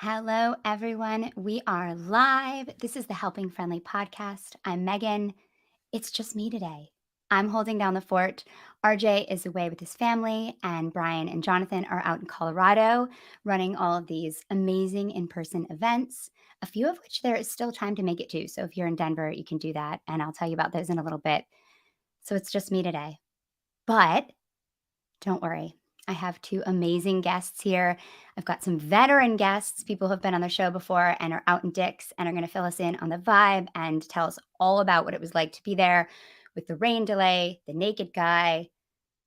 Hello, everyone. We are live. This is the Helping Friendly podcast. I'm Megan. It's just me today. I'm holding down the fort. RJ is away with his family, and Brian and Jonathan are out in Colorado running all of these amazing in person events, a few of which there is still time to make it to. So if you're in Denver, you can do that. And I'll tell you about those in a little bit. So it's just me today. But don't worry. I have two amazing guests here. I've got some veteran guests, people who have been on the show before and are out in Dix and are going to fill us in on the vibe and tell us all about what it was like to be there with the rain delay, the naked guy.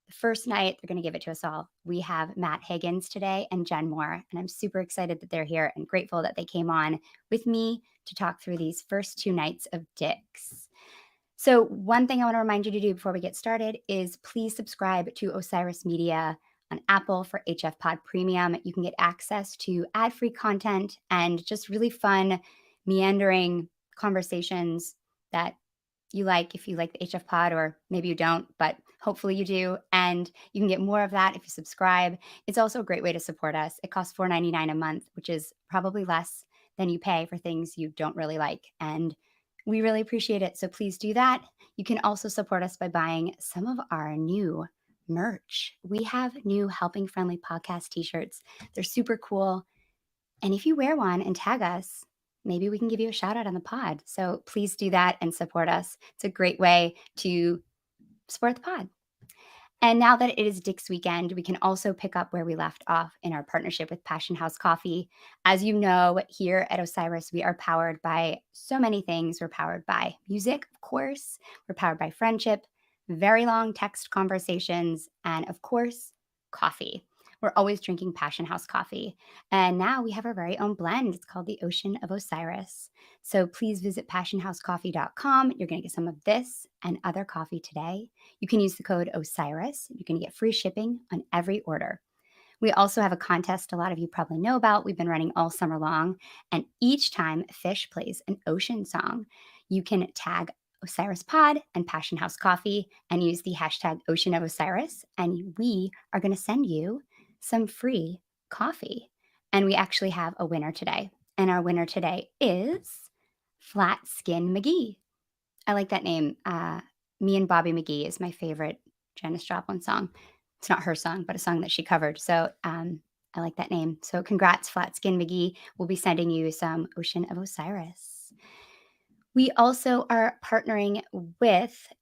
The first night, they're going to give it to us all. We have Matt Higgins today and Jen Moore, and I'm super excited that they're here and grateful that they came on with me to talk through these first two nights of Dix. So, one thing I want to remind you to do before we get started is please subscribe to Osiris Media on Apple for HFPod Premium. You can get access to ad free content and just really fun, meandering conversations that you like if you like the HFPod, or maybe you don't, but hopefully you do. And you can get more of that if you subscribe. It's also a great way to support us. It costs $4.99 a month, which is probably less than you pay for things you don't really like. And we really appreciate it. So please do that. You can also support us by buying some of our new merch. We have new Helping Friendly podcast t-shirts. They're super cool. And if you wear one and tag us, maybe we can give you a shout out on the pod. So please do that and support us. It's a great way to support the pod. And now that it is Dick's weekend, we can also pick up where we left off in our partnership with Passion House Coffee. As you know, here at Osiris, we are powered by so many things. We're powered by music, of course. We're powered by friendship, very long text conversations, and of course, coffee. We're always drinking Passion House coffee. And now we have our very own blend. It's called the Ocean of Osiris. So please visit passionhousecoffee.com. You're going to get some of this and other coffee today. You can use the code OSIRIS. You can get free shipping on every order. We also have a contest a lot of you probably know about. We've been running all summer long. And each time Fish plays an ocean song, you can tag Osiris Pod and Passion House Coffee and use the hashtag Ocean of Osiris. And we are going to send you some free coffee. And we actually have a winner today. And our winner today is Flat Skin McGee. I like that name. Me and Bobby McGee is my favorite Janis Joplin song. It's not her song, but a song that she covered. So I like that name. So congrats, Flat Skin McGee. We'll be sending you some Ocean of Osiris. We also are partnering with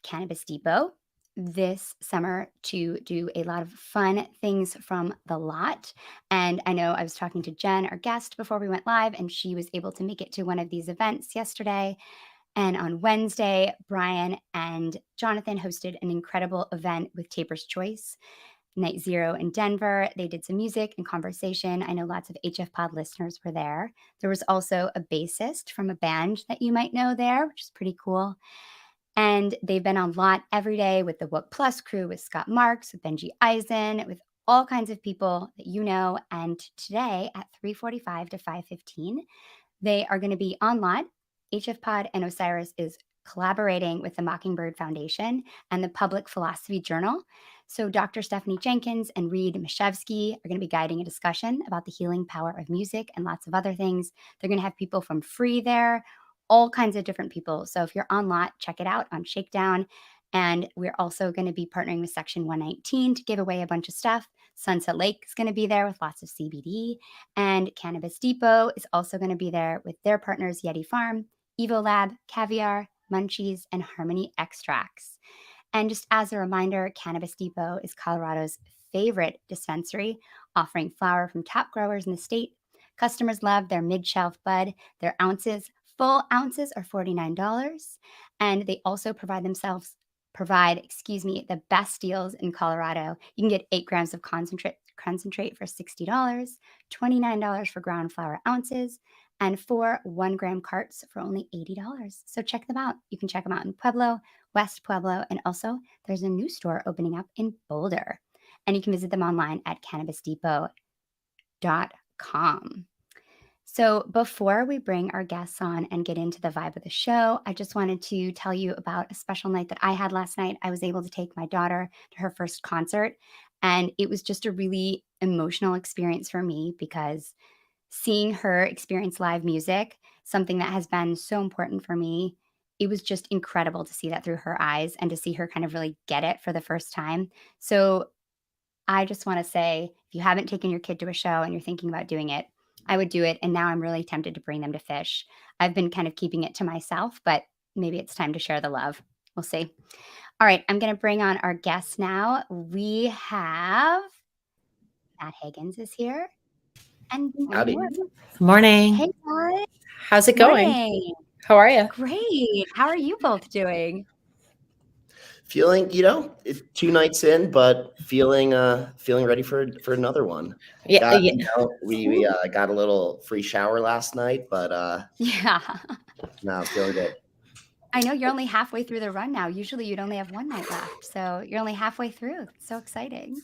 Cannabis Depot this summer to do a lot of fun things from the lot. And I know I was talking to Jen, our guest, before we went live, and she was able to make it to one of these events yesterday. And on Wednesday, Brian and Jonathan hosted an incredible event with Taper's Choice, Night Zero in Denver. They did some music and conversation. I know lots of HF Pod listeners were there. There was also a bassist from a band that you might know there, which is pretty cool. And they've been on lot every day with the Woke Plus crew, with Scott Marks, with Benji Eisen, with all kinds of people that you know. And today at 3:45 to 5:15, they are going to be on lot. HF Pod and Osiris is collaborating with the Mockingbird Foundation and the Public Philosophy Journal. So Dr. Stephanie Jenkins and Reed Mashevsky are going to be guiding a discussion about the healing power of music and lots of other things. They're going to have people from Free there, all kinds of different people. So if you're on lot, check it out on Shakedown. And we're also going to be partnering with Section 119 to give away a bunch of stuff. Sunset Lake is going to be there with lots of CBD. And Cannabis Depot is also going to be there with their partners Yeti Farm, Evo Lab, Caviar, Munchies, and Harmony Extracts. And just as a reminder, Cannabis Depot is Colorado's favorite dispensary, offering flower from top growers in the state. Customers love their mid-shelf bud. Their ounces, full ounces, are $49. And they also provide the best deals in Colorado. You can get 8 grams of concentrate for $60, $29 for ground flower ounces, and 4 1-gram carts for only $80. So check them out. You can check them out in Pueblo, West Pueblo, and also there's a new store opening up in Boulder. And you can visit them online at cannabisdepot.com. So before we bring our guests on and get into the vibe of the show, I just wanted to tell you about a special night that I had last night. I was able to take my daughter to her first concert, and it was just a really emotional experience for me because seeing her experience live music, something that has been so important for me, it was just incredible to see that through her eyes and to see her kind of really get it for the first time. So I just want to say if you haven't taken your kid to a show and you're thinking about doing it, I would do it. And now I'm really tempted to bring them to Fish. I've been kind of keeping it to myself, but maybe it's time to share the love. We'll see. All right, I'm going to bring on our guests now. We have Matt Higgins is here and Jenny Howdy. Moore. Good morning. Hey, guys. How's it going? Morning. How are you? Great. How are you both doing? Feeling, 2 nights in, but feeling ready for another one. Yeah, Got, yeah. we got a little free shower last night, but Yeah. no, feeling good. I know you're only halfway through the run now. Usually you'd only have one night left. So you're only halfway through. That's so exciting.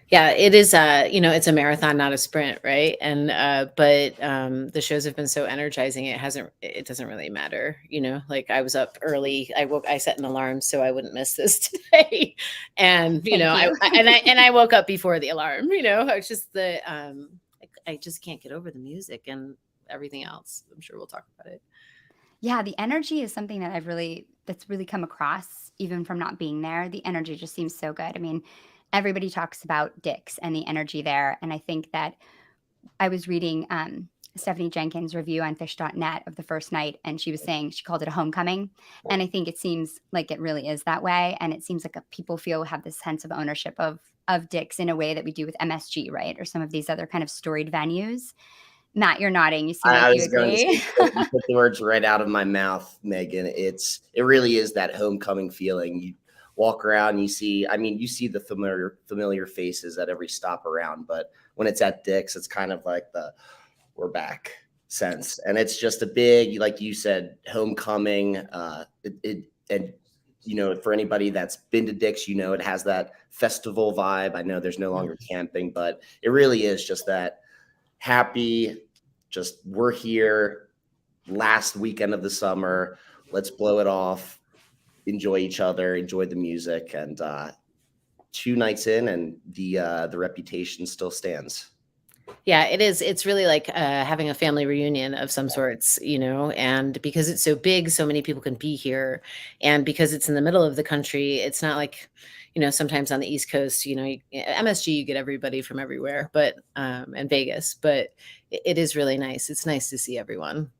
Yeah, it is it's a marathon, not a sprint, right? And but the shows have been so energizing, it doesn't really matter, Like I was up early. I set an alarm so I wouldn't miss this today. And Thank you. I woke up before the alarm, It's just I just can't get over the music and everything else. I'm sure we'll talk about it. Yeah, the energy is something that that's really come across even from not being there. The energy just seems so good. I mean, everybody talks about Dick's and the energy there. And I think that I was reading Stephanie Jenkins' review on fish.net of the first night, and she was saying she called it a homecoming. And I think it seems like it really is that way. And it seems like people have this sense of ownership of Dick's in a way that we do with MSG, right? Or some of these other kind of storied venues. Matt, you're nodding. You seem I like you was going to say, agree. you put the words right out of my mouth, Megan. It really is that homecoming feeling. You walk around, you see the familiar faces at every stop around, but when it's at Dick's, it's kind of like the we're back sense, and it's just a big, like you said, homecoming. And for anybody that's been to Dick's, it has that festival vibe. I know there's no longer camping, but it really is just that happy, just we're here, last weekend of the summer, let's blow it off, enjoy each other, enjoy the music. And 2 nights in, and the reputation still stands. Yeah, it is. It's really like having a family reunion of some sorts, and because it's so big, so many people can be here. And because it's in the middle of the country, it's not like, sometimes on the East Coast, MSG, you get everybody from everywhere, but and Vegas, but it is really nice. It's nice to see everyone.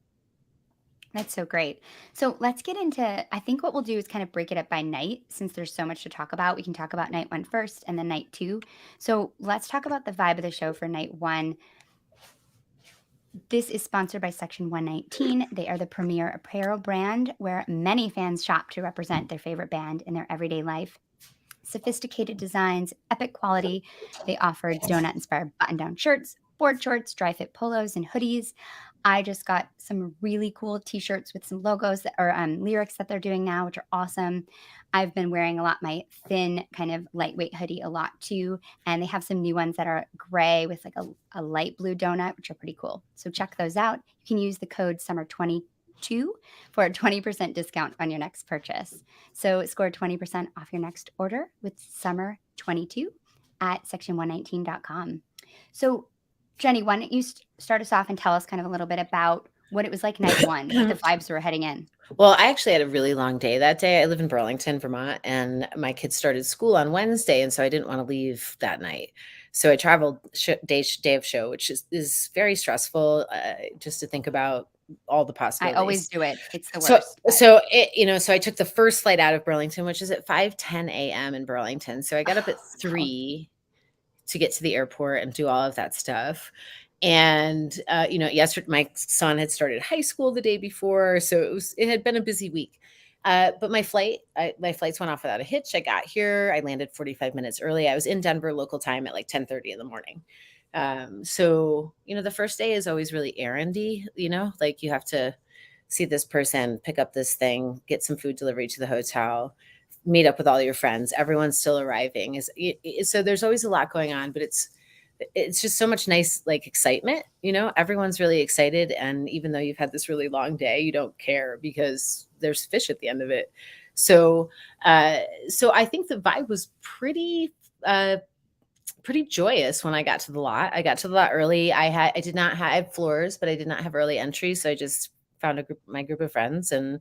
That's so great. So let's get into, I think what we'll do is kind of break it up by night since there's so much to talk about. We can talk about night one first and then night two. So let's talk about the vibe of the show for night one. This is sponsored by Section 119. They are the premier apparel brand where many fans shop to represent their favorite band in their everyday life. Sophisticated designs, epic quality. They offer donut-inspired button-down shirts, board shorts, dry fit polos, and hoodies. I just got some really cool t-shirts with some logos that are lyrics that they're doing now, which are awesome. I've been wearing a lot my thin kind of lightweight hoodie a lot too. And they have some new ones that are gray with like a light blue donut, which are pretty cool. So check those out. You can use the code SUMMER22 for a 20% discount on your next purchase. So score 20% off your next order with SUMMER22 at section119.com. So Jenny, why don't you start us off and tell us kind of a little bit about what it was like night one, what the vibes were heading in? Well, I actually had a really long day that day. I live in Burlington, Vermont, and my kids started school on Wednesday, and so I didn't want to leave that night. So I traveled day of show, which is very stressful, just to think about all the possibilities. I always do it. It's the worst. So I took the first flight out of Burlington, which is at 5:10 a.m. in Burlington. So I got up at 3 to get to the airport and do all of that stuff. And yesterday my son had started high school the day before, so it had been a busy week. But my flights went off without a hitch. I got here. I landed 45 minutes early. I was in Denver local time at like 10:30 in the morning. So the first day is always really errandy. Like you have to see this person, pick up this thing, get some food delivery to the hotel, meet up with all your friends. Everyone's still arriving. So there's always a lot going on, but it's just so much nice, like excitement, everyone's really excited. And even though you've had this really long day, you don't care because there's fish at the end of it. So I think the vibe was pretty pretty joyous when I got to the lot. I got to the lot early. I did not have floors, but I did not have early entry. So I just found my group of friends, and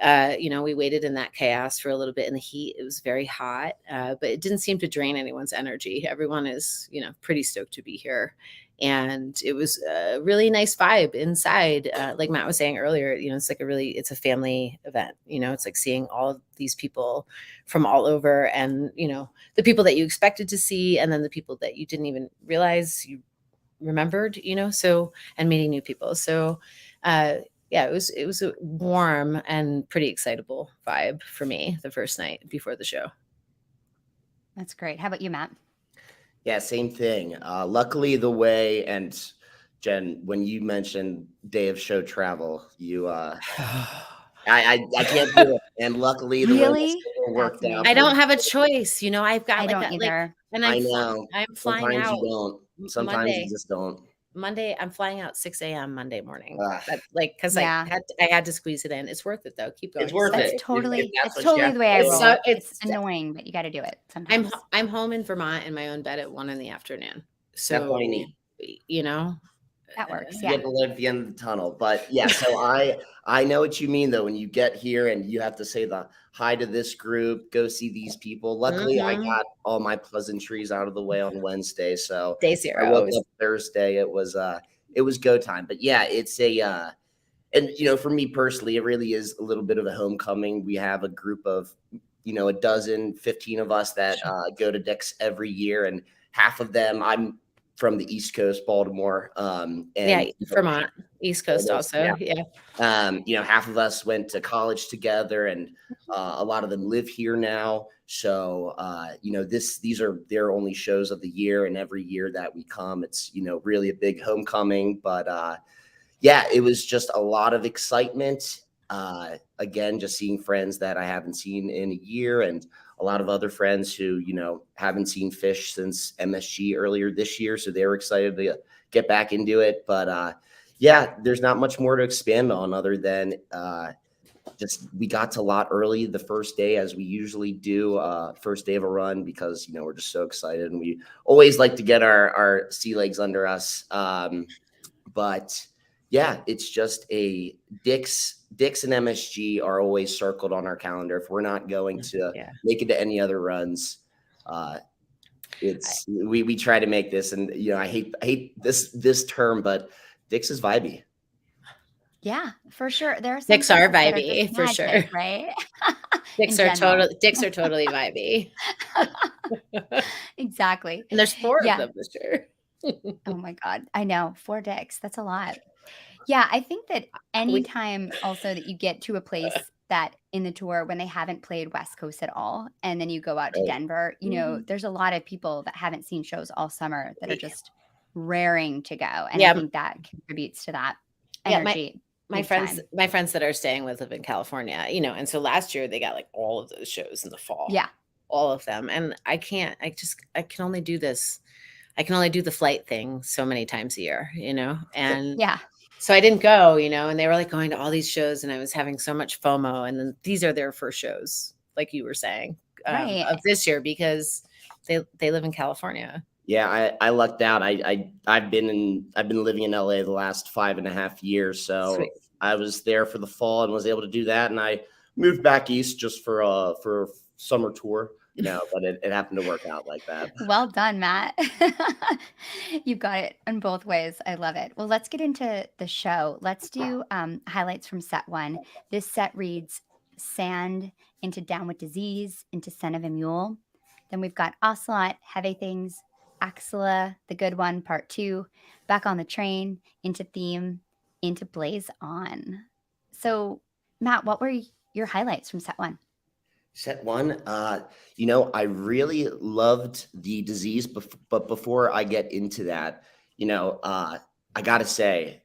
we waited in that chaos for a little bit in the heat. It was very hot, but it didn't seem to drain anyone's energy. Everyone is, pretty stoked to be here. And it was a really nice vibe inside. Like Matt was saying earlier, it's a family event. It's like seeing all of these people from all over, and, the people that you expected to see, and then the people that you didn't even realize you remembered, and meeting new people. So, yeah, it was a warm and pretty excitable vibe for me the first night before the show. That's great. How about you, Matt? Yeah, same thing. Luckily, the way, and Jen, when you mentioned day of show travel, I can't do it. And luckily, the way my Really? schedule That's worked out, I amazing. don't have a choice. I've got I like don't a like, either. and I know I'm flying sometimes out you don't. Sometimes you Monday. just don't. Monday, I'm flying out 6 a.m. Monday morning. Ugh. That's like, because Yeah. I had to squeeze it in. It's worth it though. Keep It's going. worth That's it. If totally that's it's what you totally have the to way I do. roll. It's It's annoying, but you got to do it I'm sometimes. I'm home in Vermont in my own bed at 1 p.m. That's all you So, need. you know, That works. You Yeah. get to live at the end of the tunnel. But yeah, so I know what you mean though. When you get here and you have to say the hi to this group, go see these people. Luckily, I mhm. got all my pleasantries out of the way on Wednesday, so Day I woke 0. up Thursday. It was go time. But yeah, it's and for me personally, it really is a little bit of a homecoming. We have a group of a dozen, 15 of us that go to Dick's every year, and half of them I'm from the East Coast, Baltimore, Yeah, and Vermont, East Coast yeah, also. Yeah. half of us went to college together, and a lot of them live here now. So, these are their only shows of the year, and every year that we come, it's really a big homecoming. But yeah, it was just a lot of excitement. Again, just seeing friends that I haven't seen in a year, and a lot of other friends who haven't seen Fish since MSG earlier this year, so they were excited to get back into it. But yeah, there's not much more to expand on other than just we got to a lot early the first day, as we usually do, first day of a run, because we're just so excited, and we always like to get our sea legs under us. But yeah, it's just a Dick's and MSG are always circled on our calendar. If we're not going to Yeah. make it to any other runs, we try to make this. And I hate this term, but Dick's is vibey. Yeah, for sure. There are some Dicks are places that are just vibey for sure. magic, right? In Dicks are general. totally vibey. Exactly. And there's 4 of Yeah. them for sure. Oh my God. I know. 4 dicks. That's a lot. Yeah, I think that anytime also that you get to a place that in the tour when they haven't played West Coast at all, and then you go out to Right. Denver, Mhm. there's a lot of people that haven't seen shows all summer that are Yeah. just raring to go. And I Yeah. think that contributes to that Yeah, energy. my big friends time. my friends that are staying with live in California, and so last year they got like all of those shows in the fall. Yeah. All of them. And I can only do this. I can only do the flight thing so many times a year, and Yeah. so I didn't go, and they were like going to all these shows, and I was having so much FOMO. And then these are their first shows, like you were saying, Right. of this year, because they live in California. Yeah, I lucked out. I've been living in LA the last 5.5 years, so Sweet. I was there for the fall and was able to do that. And I moved back east just for a summer tour, but it happened to work out like that. Well done, Matt. You've got it in both ways. I love it. Well, let's get into the show. Let's do highlights from set 1. This set reads Sand into Down with Disease into Son of a Mule. Then we've got Ocelot, Heavy Things, Axela, The Good One, Part 2, Back on the Train, into Theme, into Blaze On. So, Matt, what were your highlights from set 1? Set 1, I really loved the disease, but before I get into that, I gotta say,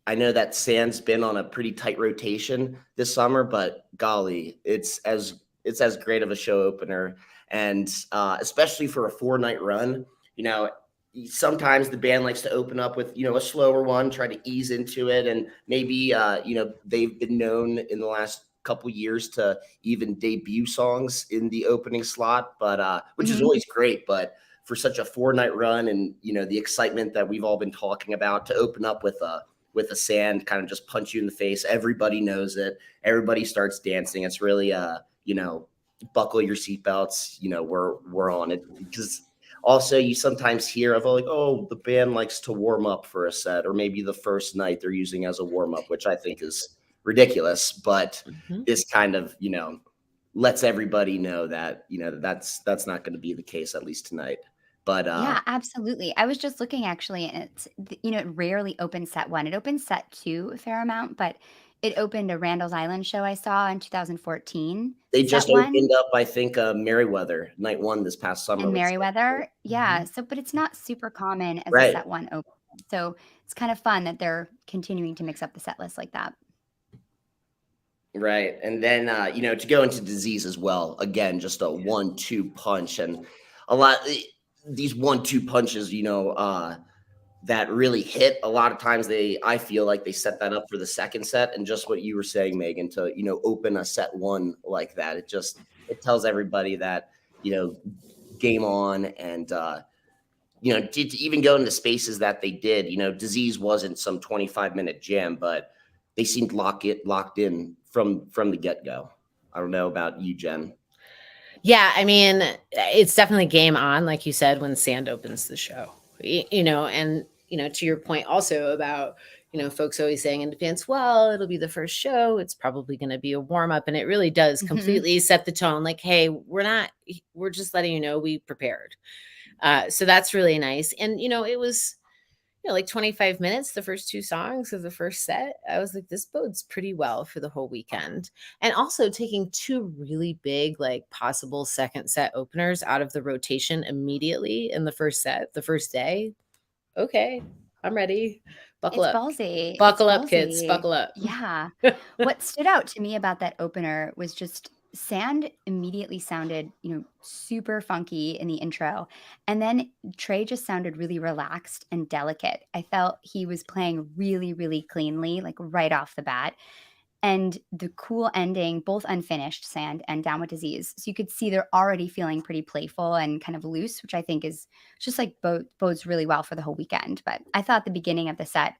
I know that Sand's been on a pretty tight rotation this summer, but golly, it's as great of a show opener, and especially for a 4-night run. Sometimes the band likes to open up with a slower one, try to ease into it, and maybe they've been known in the last couple years to even debut songs in the opening slot, but which is always great. But for such a 4-night run, and the excitement that we've all been talking about, to open up with a sand kind of just punch you in the face. Everybody knows it. Everybody starts dancing. It's really buckle your seatbelts. We're on it, because also you sometimes hear of like, oh, the band likes to warm up for a set, or maybe the first night they're using as a warm up, which I think is ridiculous. But this kind of lets everybody know that that's not going to be the case, at least tonight. But Yeah, absolutely. I was just looking actually, and it rarely opens set one. It opens set two a fair amount, but it opened a Randall's Island show I saw in 2014, they set just one, opened up, I think, Merriweather night one this past summer and with Merriweather. Yeah. Mhm. So, but it's not super common as a Right. set one open. So it's kind of fun that they're continuing to mix up the set list like that. Right. And then, to go into disease as well, again, just a 1-2 punch, and a lot, these 1-2 punches, that really hit a lot of times. I feel like they set that up for the second set. And just what you were saying, Megan, to, open a set one like that, it tells everybody that, game on. And, to even go into spaces that they did, disease wasn't some 25-minute jam, but they seemed locked in from the get-go. I don't know about you, Jen. Yeah, I mean, it's definitely game on, like you said, when Sand opens the show. And to your point also about, folks always saying in advance, well, it'll be the first show, it's probably going to be a warm-up, and it really does Mhm. completely set the tone. Like, hey, we're just letting you know we prepared. So that's really nice. And it was like 25 minutes, the first two songs of the first set. I was like, this bodes pretty well for the whole weekend. And also taking two really big, like possible second set openers out of the rotation immediately in the first set, the first day. Okay, I'm ready. Buckle It's up. ballsy. It's Buckle up, kids. ballsy. Buckle up. Yeah. What stood out to me about that opener was just Sand immediately sounded, super funky in the intro. And then Trey just sounded really relaxed and delicate. I felt he was playing really, really cleanly, like right off the bat. And the cool ending, both unfinished, Sand and Down with Disease. So you could see they're already feeling pretty playful and kind of loose, which I think is just like bodes really well for the whole weekend. But I thought the beginning of the set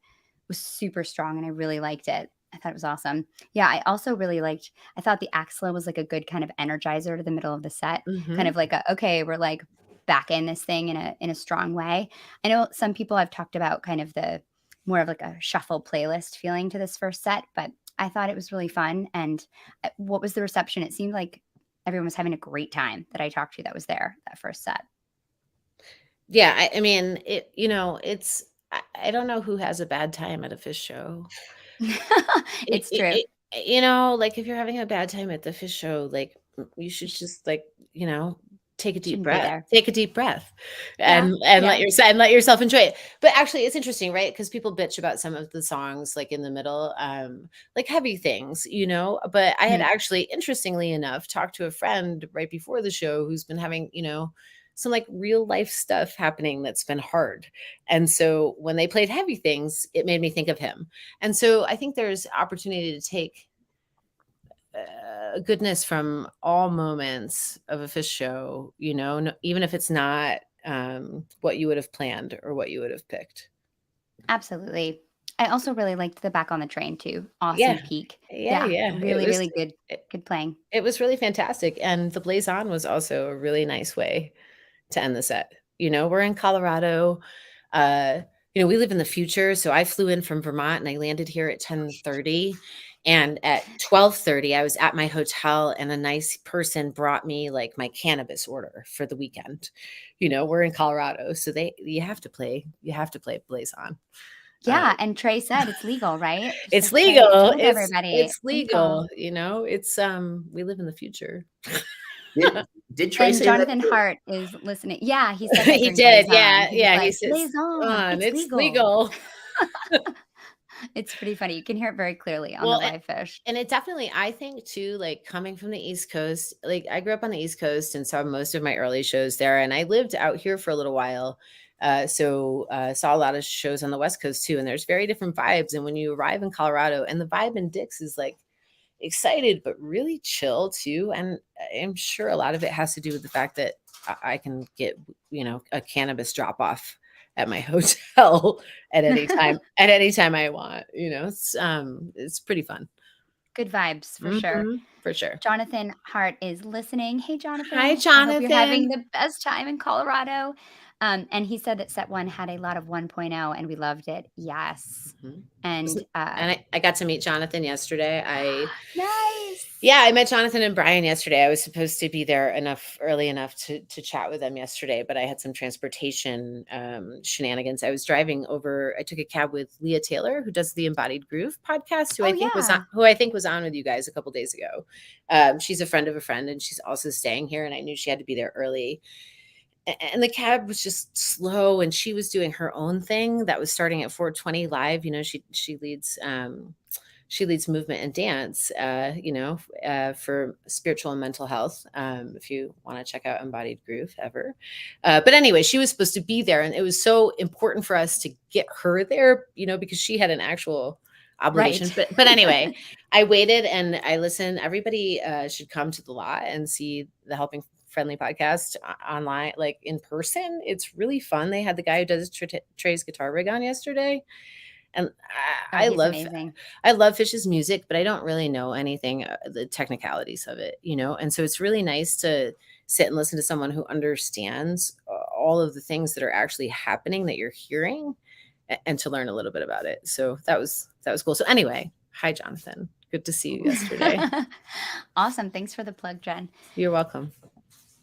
was super strong and I really liked it. I thought it was awesome. Yeah, I also really liked, I thought the Axla was like a good kind of energizer to the middle of the set, kind Mhm. of like okay, we're like back in this thing in a strong way. I know some people have talked about kind of the more of like a shuffle playlist feeling to this first set, but I thought it was really fun. And what was the reception? It seemed like everyone was having a great time that I talked to that was there that first set. Yeah, I mean, I don't know who has a bad time at a Fish show. It's true. Like if you're having a bad time at the Fish show, like you should just like, take a deep Shouldn't be breath. there. Take a deep breath Yeah, and yeah. let yourself enjoy it. But actually it's interesting, right? Because people bitch about some of the songs like in the middle, like heavy things, but I had Mhm. actually, interestingly enough, talked to a friend right before the show who's been having, some like real life stuff happening that's been hard. And so when they played heavy things, it made me think of him. And so I think there's opportunity to take goodness from all moments of a Fish show, even if it's not what you would have planned or what you would have picked. Absolutely. I also really liked the Back on the Train too. Awesome Yeah. peak. Yeah. Yeah, Yeah. really, really good good playing. It was really fantastic. And the Blaze On was also a really nice way to end the set. We're in Colorado. Uh, we live in the future. So I flew in from Vermont and I landed here at 10:30. And at 12:30, I was at my hotel and a nice person brought me like my cannabis order for the weekend. We're in Colorado. So you have to play Blaze On. Yeah, and Trey said it's legal, right? Just It's like Trey legal. told everybody, It's it's legal. legal. It's we live in the future. Did Trey And say that Jonathan too? Hart is listening. Yeah, he said that He during did. Blaze On. Yeah. He was Yeah. He like, says, "Blaze On, on, it's it's legal." legal. It's pretty funny. You can hear it very clearly on the Well, live fish. and it definitely, I think too, like coming from the East Coast, like I grew up on the East Coast and saw most of my early shows there. And I lived out here for a little while. So saw a lot of shows on the West Coast too. And there's very different vibes. And when you arrive in Colorado, and the vibe in Dix is like excited, but really chill too. And I'm sure a lot of it has to do with the fact that I can get, a cannabis drop off at my hotel at any time I want. It's pretty fun. Good vibes for sure. For sure. Jonathan Hart is listening. Hey, Hi, Jonathan. I hope you're having Jonathan. the best time in Colorado. And he said that set one had a lot of 1.0 and we loved it. Yes. And I got to meet Jonathan yesterday. nice. Yeah, I met Jonathan and Brian yesterday. I was supposed to be there early enough to chat with them yesterday, but I had some transportation shenanigans. I was driving over. I took a cab with Leah Taylor, who does the Embodied Groove podcast, who I think was on with you guys a couple days ago. She's a friend of a friend, and she's also staying here. And I knew she had to be there early. And the cab was just slow, and she was doing her own thing that was starting at 4:20 live. She leads movement and dance, for spiritual and mental health. If you want to check out Embodied Groove ever. But anyway, she was supposed to be there, and it was so important for us to get her there, because she had an actual obligation. Right. But anyway, I waited and I listened. Everybody should come to the lot and see the Helping Friendly podcast online, like in person. It's really fun. They had the guy who does Trey's guitar rig on yesterday. And I love Fish's music, but I don't really know anything, the technicalities of it, and so it's really nice to sit and listen to someone who understands all of the things that are actually happening that you're hearing, and to learn a little bit about it. So that was cool. So anyway, hi, Jonathan. Good to see you yesterday. Awesome. Thanks for the plug, Jen. You're welcome.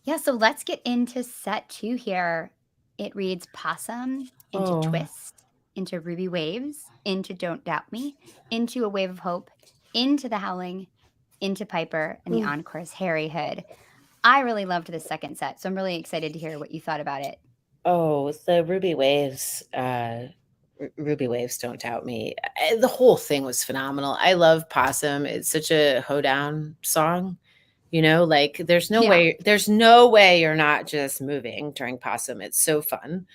Yeah, so let's get into set 2 here. It reads Possum into Twist, into Ruby Waves, into Don't Doubt Me, into A Wave of Hope, into The Howling, into Piper, and the encore's Harry Hood. I really loved the second set, so I'm really excited to hear what you thought about it. Oh, the Ruby Waves, Don't Doubt Me. The whole thing was phenomenal. I love Possum. It's such a hoedown song. Like there's no way you're not just moving during Possum. It's so fun.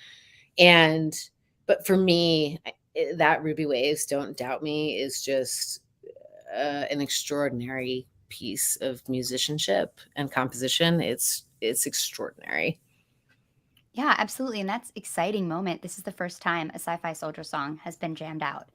But for me, that Ruby Waves, Don't Doubt Me is just an extraordinary piece of musicianship and composition. It's extraordinary. Yeah, absolutely. And that's exciting moment. This is the first time a Sci-Fi Soldier song has been jammed out.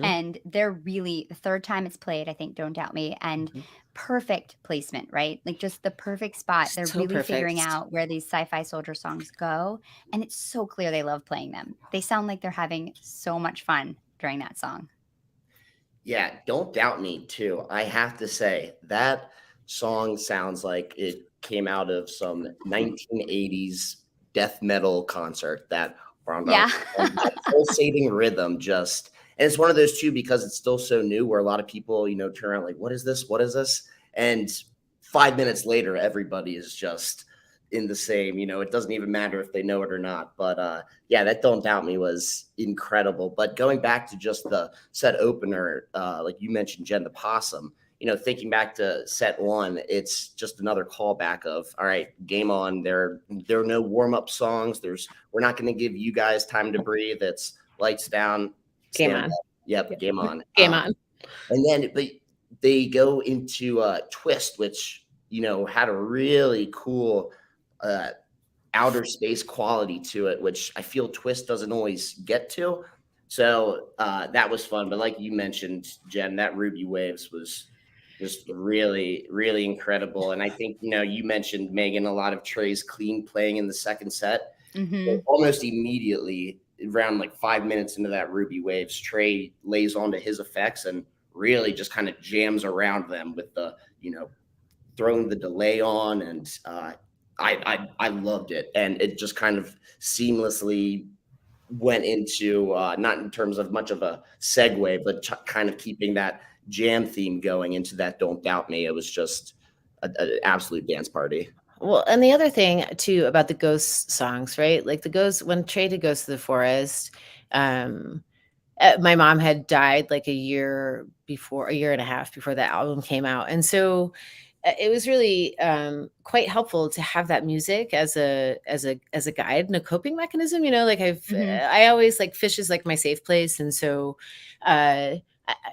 And they're really, the third time it's played, I think, Don't Doubt Me, and perfect placement, right? Like just the perfect spot. They're So really figuring out where these Sci-Fi Soldier songs go. And it's so clear they love playing them. They sound like they're having so much fun during that song. Yeah, Don't Doubt Me too. I have to say that song sounds like it came out of some 1980s death metal concert. That pulsating rhythm and it's one of those too, because it's still so new, where a lot of people, turn around like, what is this? What is this? And 5 minutes later, everybody is just in the same, it doesn't even matter if they know it or not. But yeah, that Don't Doubt Me was incredible. But going back to just the set opener, like you mentioned, Jen, the Possum, thinking back to set 1, it's just another callback of, all right, game on. There are no warm-up songs. We're not going to give you guys time to breathe. It's lights down, game on. Yep, game on. Game on. And then they go into Twist, which, had a really cool outer space quality to it, which I feel Twist doesn't always get to. So that was fun. But like you mentioned, Jen, that Ruby Waves was just really, really incredible. And I think, you mentioned, Megan, a lot of Trey's clean playing in the second set. Almost immediately, around like 5 minutes into that Ruby Waves, Trey lays onto his effects and really just kind of jams around them with the, throwing the delay on. And I loved it. And it just kind of seamlessly went into, not in terms of much of a segue, but kind of keeping that jam theme going into that Don't Doubt Me. It was just an absolute dance party. Well, and the other thing too about the Ghost songs, right? Like when Trey did Ghost of the Forest, my mom had died like a year and a half before that album came out. And so it was really quite helpful to have that music as a guide and a coping mechanism. Like I always like Fish is like my safe place. And so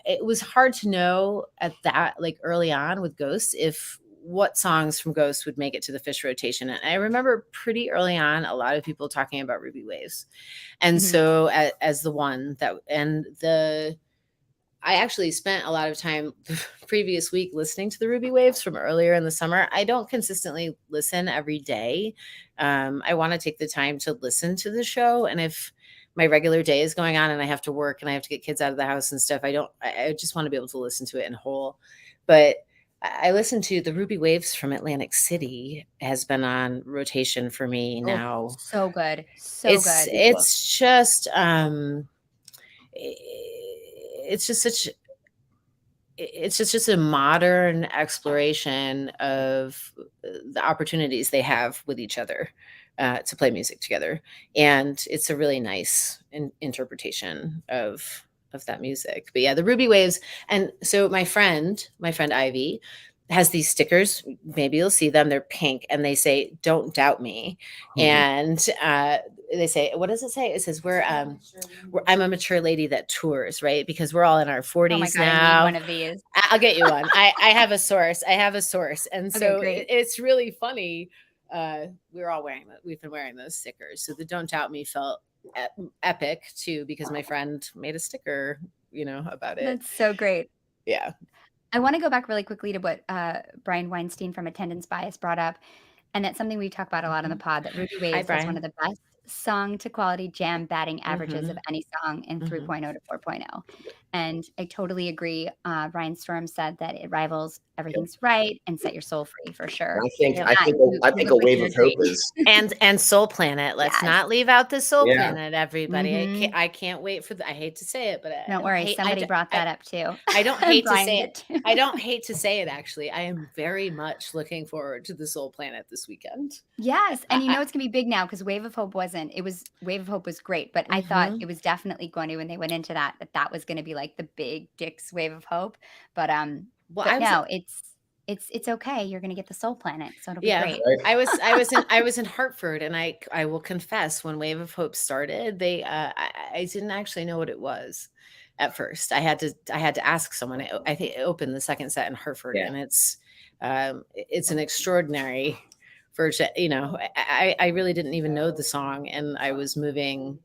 it was hard to know at that, like early on with Ghost, if what songs from Ghost would make it to the Fish rotation. And I remember pretty early on, a lot of people talking about Ruby Waves. And so as the one that, I actually spent a lot of time the previous week listening to the Ruby Waves from earlier in the summer. I don't consistently listen every day. I want to take the time to listen to the show. And if my regular day is going on and I have to work and I have to get kids out of the house and stuff, I just want to be able to listen to it in whole. But I listened to the Ruby Waves from Atlantic City has been on rotation for me now. So good. So good. It's just, it's just a modern exploration of the opportunities they have with each other to play music together, and it's a really nice interpretation of that music. But yeah, the Ruby Waves. And so my friend Ivy has these stickers. Maybe you'll see them. They're pink and they say, "Don't doubt me." And they say, what does it say? It says, I'm a mature lady that tours, right? Because we're all in our 40s oh my God, now. I need one of these. I'll get you one. I have a source. And so great. it's really funny. We're all we've been wearing those stickers. So the "Don't Doubt Me" felt epic too, because my friend made a sticker, about it. That's so great. Yeah. I want to go back really quickly to what Brian Weinstein from Attendance Bias brought up. And that's something we talk about a lot on the pod, that Ruby Waves has one of the best song to quality jam batting averages of any song in 3.0 to 4.0. And I totally agree. Ryan Storm said that it rivals Everything's Right and Set Your Soul Free for sure. I think a Wave of Hope is and Soul Planet. Let's not leave out the Soul Planet, everybody. I can't wait for I hate to say it, but don't worry, somebody brought that up too. I don't hate to say it. I don't hate to say it, actually. I am very much looking forward to the Soul Planet this weekend. Yes, and it's gonna be big now because Wave of Hope wasn't. Wave of Hope was great, but I thought it was definitely going to, when they went into that was going to be like the big Dick's Wave of Hope. But it's okay. You're going to get the Soul Planet, so it'll be great. Right? I was in Hartford, and I will confess, when Wave of Hope started, I didn't actually know what it was at first. I had to ask someone. I think it opened the second set in Hartford, and it's an extraordinary version. I really didn't even know the song, and I was moving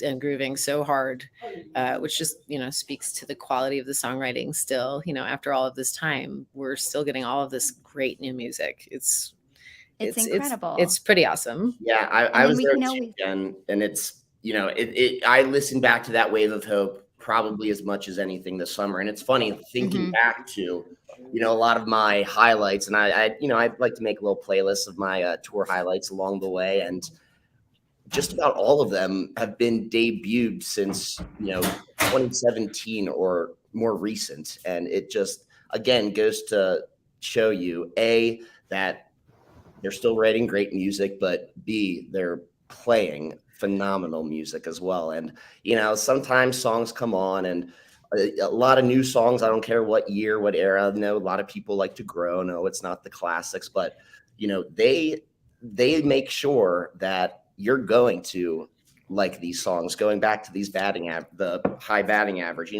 and grooving so hard, which just speaks to the quality of the songwriting. Still, after all of this time, we're still getting all of this great new music. It's incredible. It's pretty awesome. Yeah, I was there too, and it's I listened back to that Wave of Hope probably as much as anything this summer. And it's funny thinking back to a lot of my highlights, and I like to make a little playlist of my tour highlights along the way, and just about all of them have been debuted since 2017 or more recent. And it just again goes to show you, A, that they're still writing great music, but B, they're playing phenomenal music as well. And sometimes songs come on, and a lot of new songs, I don't care what year, what era. I know a lot of people like to grow. No, it's not the classics, but they make sure that you're going to like these songs. Going back to these the high batting average,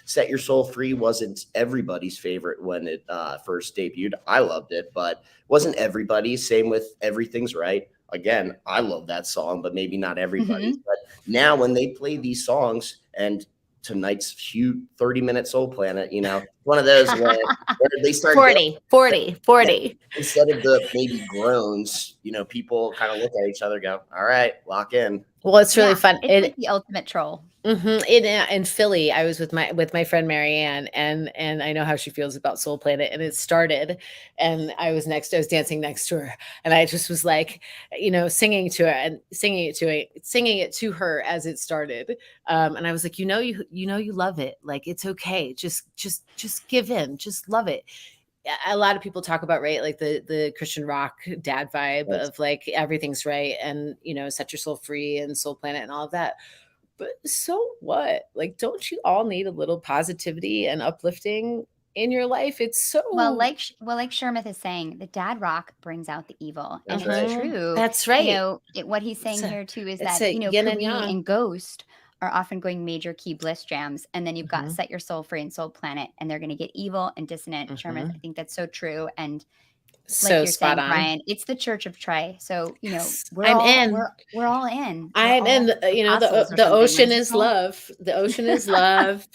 Set Your Soul Free wasn't everybody's favorite when it first debuted. I loved it, but wasn't everybody's. Same with Everything's Right. Again, I love that song, but maybe not everybody. But now when they play these songs, and tonight's 30-minute Soul Planet, one of those where they start 40. Instead of the maybe groans, people kind of look at each other, go, all right, lock in. Well, it's really fun. It's like the ultimate troll. In Philly, I was with my friend Marianne, and I know how she feels about Soul Planet. And it started, and I was dancing next to her, and I just was like, singing to her and singing it to her as it started. And I was like, you love it. Like, it's okay. Just give in. Just love it. A lot of people talk about, right, like the Christian rock dad vibe of like Everything's Right, and Set Your Soul Free and Soul Planet and all of that. But so what? Like, don't you all need a little positivity and uplifting in your life? It's so like Shermith is saying, the dad rock brings out the evil. And it's true. That's right. What he's saying here too is that Kareem and Ghost are often going major key bliss jams, and then you've got Set Your Soul Free and Soul Planet, and they're going to get evil and dissonant. Shermith, I think that's so true. And So you're spot saying, on. Brian, it's the Church of Trey. So, Yes, we're I'm all in. we're all in. We're I'm in. all The apostles or the something. What ocean is it is called? love. The ocean is love.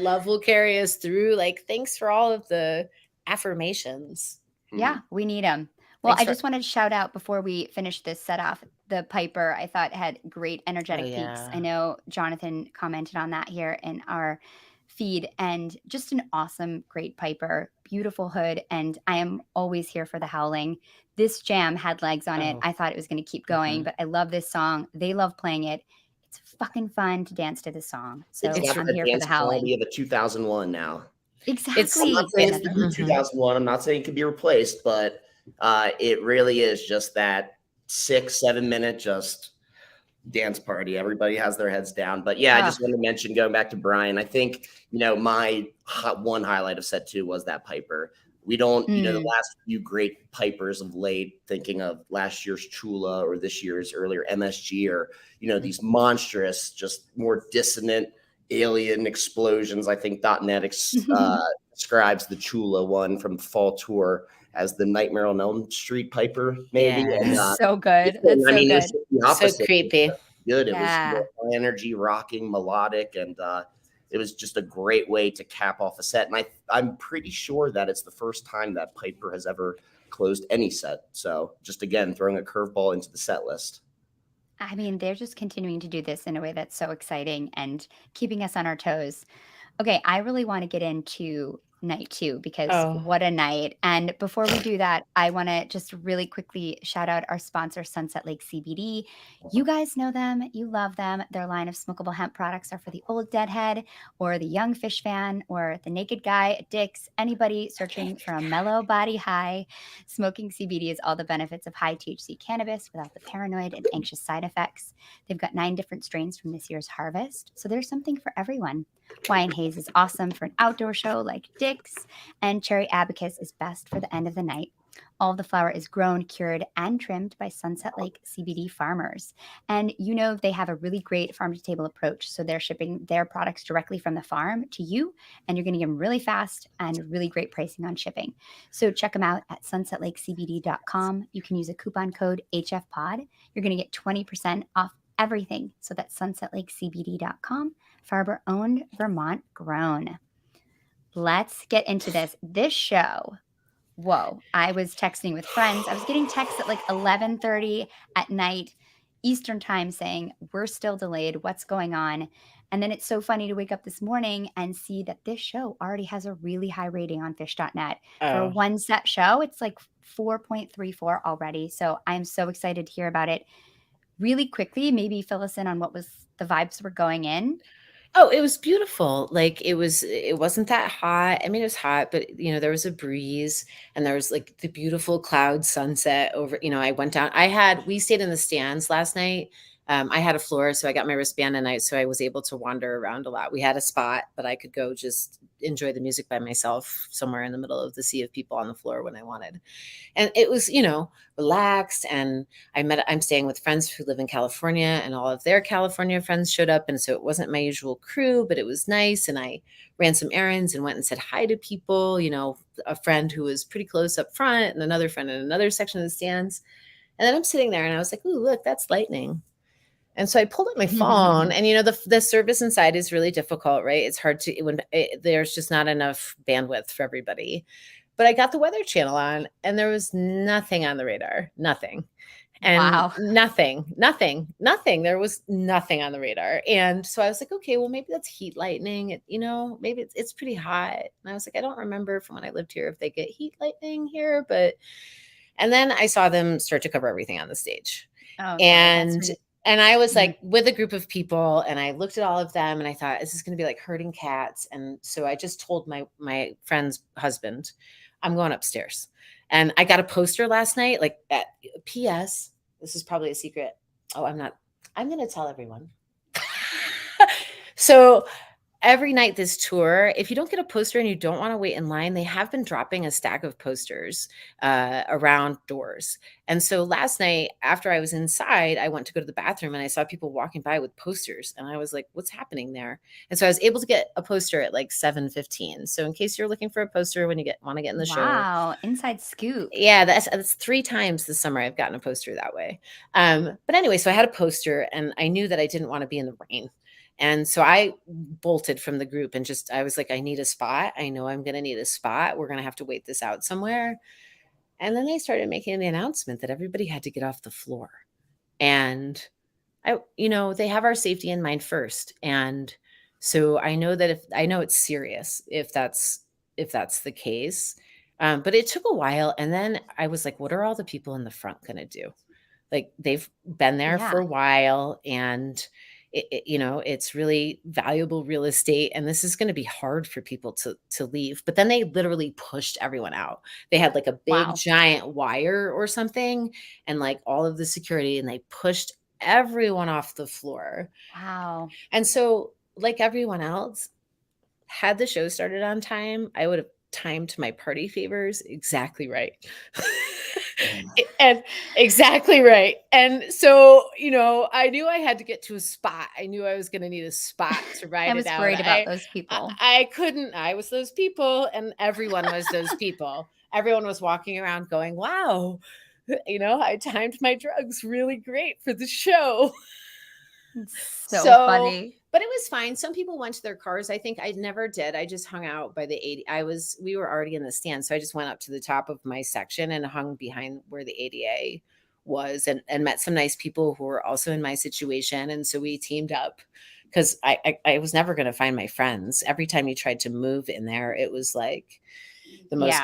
Love will carry us through. Like, thanks for all of the affirmations. Yeah, we need them. Well, Thanks I for. just wanted to shout out before we finish this set off, the Piper I thought had great Oh energetic peaks. I yeah. know Jonathan commented on that here in our feed, and just an awesome, great Piper, beautiful hood. And I am always here for the howling. This jam had legs on it. Oh. I thought it was going to keep going, but I love this song. They love playing it. It's fucking fun to dance to this song. It's So It's got I'm the here for the dance howling. quality of a 2001 now. it's I'm not Exactly. saying it's it's the Another. new mhm. 2001. I'm not saying it can be replaced, but it really is just that 6, 7 minute just dance party. Everybody has their heads down. But yeah, I Oh, just want to mention going back to Brian. I think my one highlight of set two was that Piper. We don't, the mm. last few great Pipers of late, thinking of last year's Chula or this year's earlier MSG, or these monstrous, just more dissonant alien explosions. I think .NET describes the Chula one from the fall tour as the Nightmare on Elm Street Piper, maybe. And Yes. So good. and, That's I so mean, it was good. just the So opposite. It creepy. was good. It was Yeah. high energy, rocking, melodic, and it was just a great way to cap off a set. And I'm pretty sure that it's the first time that Piper has ever closed any set. So just again, throwing a curveball into the set list. I mean, they're just continuing to do this in a way that's so exciting and keeping us on our toes. Okay, I really want to get into night two because Oh. what a night. And before we do that, I want to just really quickly shout out our sponsor, Sunset Lake CBD. You guys know them, you love them. Their line of smokable hemp products are for the old deadhead or the young fish fan or the naked guy at Dick's, anybody searching for a mellow body high. Smoking CBD is all the benefits of high THC cannabis without the paranoid and anxious side effects. They've got 9 different strains from this year's harvest, so there's something for everyone. Wine Haze is awesome for an outdoor show like Dick's, and Cherry Abacus is best for the end of the night. All of the flower is grown, cured, and trimmed by Sunset Lake CBD farmers. And they have a really great farm to table approach. So they're shipping their products directly from the farm to you, and you're going to get them really fast and really great pricing on shipping. So check them out at sunsetlakecbd.com. You can use a coupon code HFPod. You're going to get 20% off everything. So that's sunsetlakecbd.com. Farber owned, Vermont grown. Let's get into this. This show, whoa, I was texting with friends. I was getting texts at like 11:30 at night Eastern time saying, we're still delayed. What's going on? And then it's so funny to wake up this morning and see that this show already has a really high rating on fish.net. For a Oh. one set show, it's like 4.34 already. So I'm so excited to hear about it. Really quickly, maybe fill us in on what was the vibes were going in. Oh, it was beautiful. Like it wasn't that hot. I mean, it was hot, but there was a breeze and there was like the beautiful cloud sunset over, I went down. We stayed in the stands last night. I had a floor, so I got my wristband tonight, so I was able to wander around a lot. We had a spot, but I could go just enjoy the music by myself somewhere in the middle of the sea of people on the floor when I wanted. And it was, relaxed. And I'm staying with friends who live in California, and all of their California friends showed up. And so it wasn't my usual crew, but it was nice. And I ran some errands and went and said hi to people, a friend who was pretty close up front and another friend in another section of the stands. And then I'm sitting there and I was like, ooh, look, that's lightning. And so I pulled up my phone, and the service inside is really difficult, right? It's hard there's just not enough bandwidth for everybody. But I got the Weather Channel on, and there was nothing on the radar, nothing, and Wow. nothing. There was nothing on the radar, and so I was like, okay, well maybe that's heat lightning. Maybe it's pretty hot. And I was like, I don't remember from when I lived here if they get heat lightning here, and then I saw them start to cover everything on the stage. Oh, And that's and I was Mhm. like with a group of people, and I looked at all of them and I thought, this is going to be like herding cats. And so I just told my friend's husband, I'm going upstairs. And I got a poster last night, like at PS. This is probably a secret. Oh, I'm going to tell everyone. So every night this tour, if you don't get a poster and you don't want to wait in line, they have been dropping a stack of posters around doors. And so last night, after I was inside, I went to go to the bathroom and I saw people walking by with posters. And I was like, what's happening there? And so I was able to get a poster at like 7:15. So in case you're looking for a poster when you want to get in the show. Wow, inside scoop. Yeah, that's 3 times this summer I've gotten a poster that way. But anyway, so I had a poster and I knew that I didn't want to be in the rain. And so I bolted from the group and I was like, I need a spot. I know I'm going to need a spot. We're going to have to wait this out somewhere. And then they started making the announcement that everybody had to get off the floor. And they have our safety in mind first. And so I know that I know it's serious if that's the case. But it took a while. And then I was like, what are all the people in the front going to do? Like they've been there for a while and it's really valuable real estate. And this is going to be hard for people to leave. But then they literally pushed everyone out. They had like a big giant wire or something and like all of the security and they pushed everyone off the floor. Wow. And so like everyone else, had the show started on time, I would have timed my party favors exactly right. And exactly right. And so, I knew I had to get to a spot. I knew I was going to need a spot to ride it out. I was worried about those people. I was those people and everyone was those people. Everyone was walking around going, wow, I timed my drugs really great for the show. So funny. But it was fine. Some people went to their cars. I think I never did. I just hung out by the 80. We were already in the stand. So I just went up to the top of my section and hung behind where the ADA was and met some nice people who were also in my situation. And so we teamed up because I was never going to find my friends. Every time you tried to move in there, it was like the most,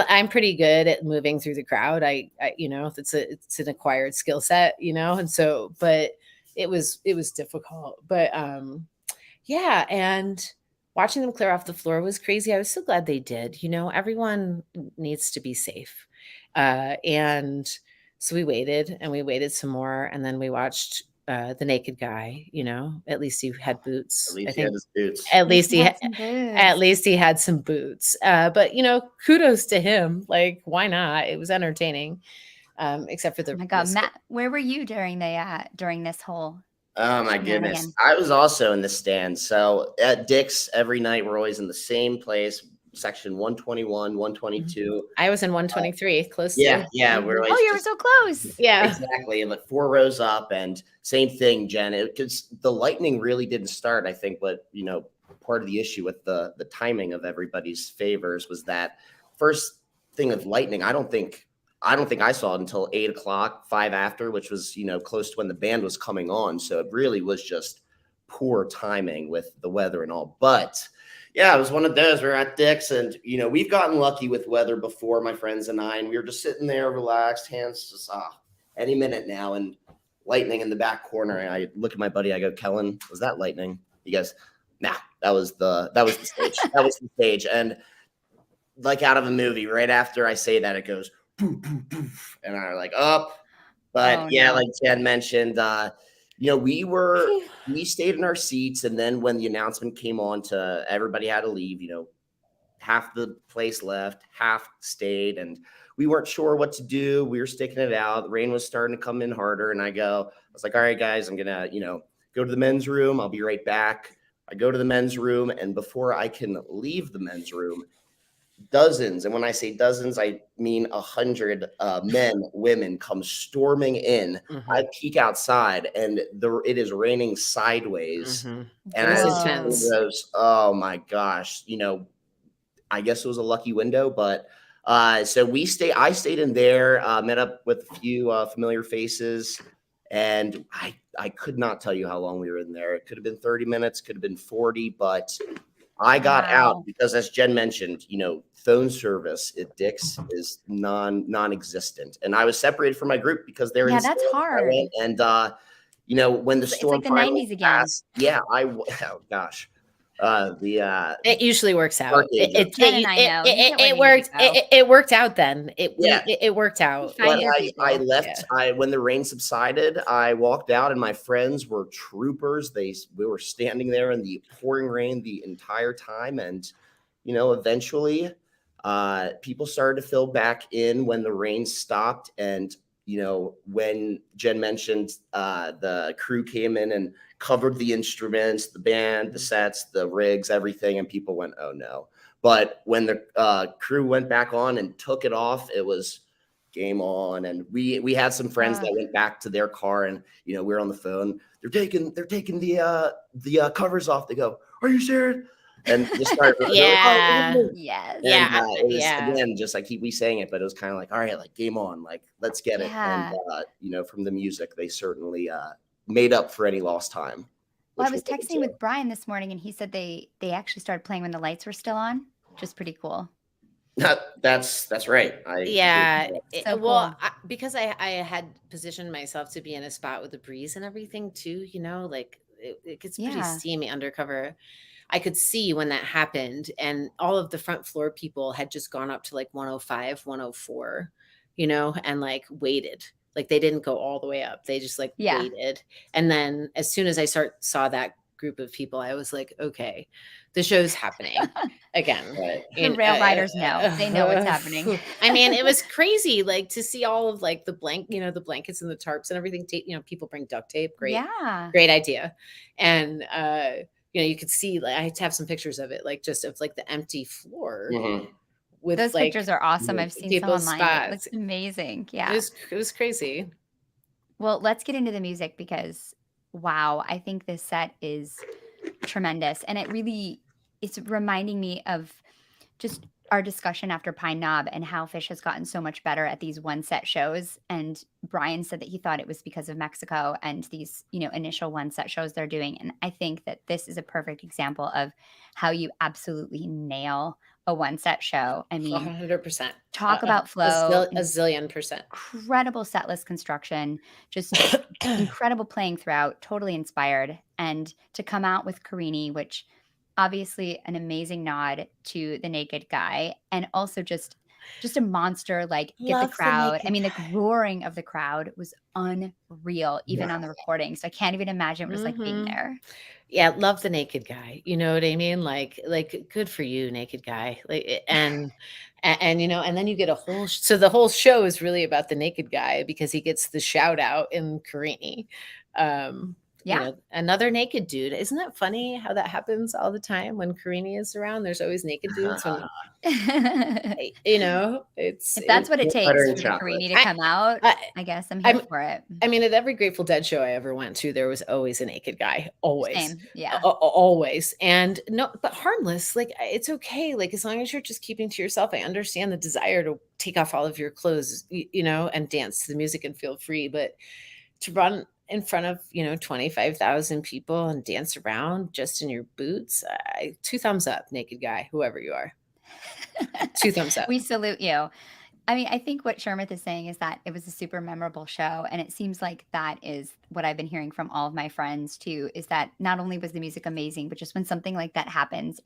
I'm pretty good at moving through the crowd. It's an acquired skill set, and so, but it was difficult, but and watching them clear off the floor was crazy. I was so glad they did. Everyone needs to be safe. And so we waited some more, and then we watched the naked guy. At least he had boots. At least he had his boots. At least he had some boots. But kudos to him. Like, why not? It was entertaining. Except for the. Oh my God, Matt, where were you during this whole? Oh my goodness, I was also in the stands. So at Dick's every night we're always in the same place, section 121, 122. I was in 123, close. Yeah, we're always. Oh, you were so close. Yeah, exactly. And like 4 rows up, and same thing, Jen. Because the lightning really didn't start. I think, but part of the issue with the timing of everybody's favors was that first thing of lightning. I don't think I saw it until 8 o'clock, 5 after, which was, close to when the band was coming on. So it really was just poor timing with the weather and all. But yeah, it was one of those. We're at Dick's and, we've gotten lucky with weather before, my friends and I, and we were just sitting there, relaxed, hands just, any minute now. And lightning in the back corner. And I look at my buddy, I go, Kellen, was that lightning? He goes, nah, that was the stage. That was the stage. And like out of a movie, right after I say that, it goes, poof, poof, poof, and I'm like, up. But like Jen mentioned, we stayed in our seats. And then when the announcement came on to everybody had to leave, half the place left, half stayed. And we weren't sure what to do. We were sticking it out. The rain was starting to come in harder. And I was like, all right, guys, I'm going to, go to the men's room. I'll be right back. I go to the men's room. And before I can leave the men's room, dozens, and when I say dozens, I mean 100 men, women come storming in. Mm-hmm. I peek outside, and it is raining sideways. Mm-hmm. And I was, oh my gosh, I guess it was a lucky window, but so I stayed in there, met up with a few familiar faces, and I could not tell you how long we were in there. It could have been 30 minutes, could have been 40, but I got out because, as Jen mentioned, phone service at Dick's is non-existent, and I was separated from my group because they're in. That's hard. And when the storm it's like the 90s again. passed, oh gosh, The It usually works out. dark ages. Jen and I know. You get where It you need to worked. go. It worked out then. Yeah. It worked You out. find But your I people. left. When the rain subsided, I walked out, and my friends were troopers. We were standing there in the pouring rain the entire time, and eventually, people started to fill back in when the rain stopped. And when Jen mentioned, the crew came in and covered the instruments, the band, the sets, the rigs, everything, and people went, "Oh no." But when the crew went back on and took it off, it was game on. And we had some friends that went back to their car, and we were on the phone. They're taking the covers off. They go, "Are you serious?" And just start. Yeah. Yes. And Yeah. it was Yeah. again, just I keep saying it, but it was kind of like, all right, like game on, like let's get it. And Yeah. from the music, they certainly made up for any lost time. Well, I which was we'll get texting to. with Brian this morning, and he said they actually started playing when the lights were still on, which is pretty cool. That's right. Yeah. So Well, cool. because I had positioned myself to be in a spot with the breeze and everything too, like it gets pretty Yeah. steamy undercover. I could see when that happened, and all of the front floor people had just gone up to like 105, 104, and like waited. Like they didn't go all the way up. They just like Yeah. waited. And then as soon as I saw that group of people, I was like, okay, the show's happening again. Right. The rail riders know. They know what's happening. I mean, it was crazy, like to see all of like the the blankets and the tarps and everything. People bring duct tape. Great idea. And you could see, like I had to have some pictures of it, like just of like the empty floor. Mhm. With Those like pictures are awesome. I've seen some people's online. It spots. looks amazing. Yeah. It was crazy. Well, let's get into the music because wow, I think this set is tremendous. And it's reminding me of just our discussion after Pine Knob and how Fish has gotten so much better at these one set shows. And Brian said that he thought it was because of Mexico and these, initial one set shows they're doing. And I think that this is a perfect example of how you absolutely nail a one set show. I mean, 100%. Talk about flow, a zillion percent. Incredible set list construction, just incredible playing throughout, totally inspired. And to come out with Carini, which obviously an amazing nod to the naked guy, and also just a monster, like get the crowd. I mean, the roaring of the crowd was unreal, even on the recording. So I can't even imagine what it was like being there. Yeah, love the naked guy. You know what I mean? Like good for you, naked guy. Like and then you get so the whole show is really about the naked guy because he gets the shout out in Carini. Another naked dude. Isn't that funny how that happens all the time when Carini is around? There's always naked dudes. If that's what it takes for Carini to come out, I guess I'm here for it. I mean, at every Grateful Dead show I ever went to, there was always a naked guy. Always. Same. Yeah. Always. And no, but harmless. Like it's okay. Like as long as you're just keeping to yourself, I understand the desire to take off all of your clothes, and dance to the music and feel free. But to run in front of 25,000 people and dance around just in your boots, 2 thumbs up, naked guy, whoever you are. 2 thumbs up. We salute you. I mean, I think what Shermith is saying is that it was a super memorable show, and it seems like that is what I've been hearing from all of my friends too, is that not only was the music amazing, but just when something like that happens,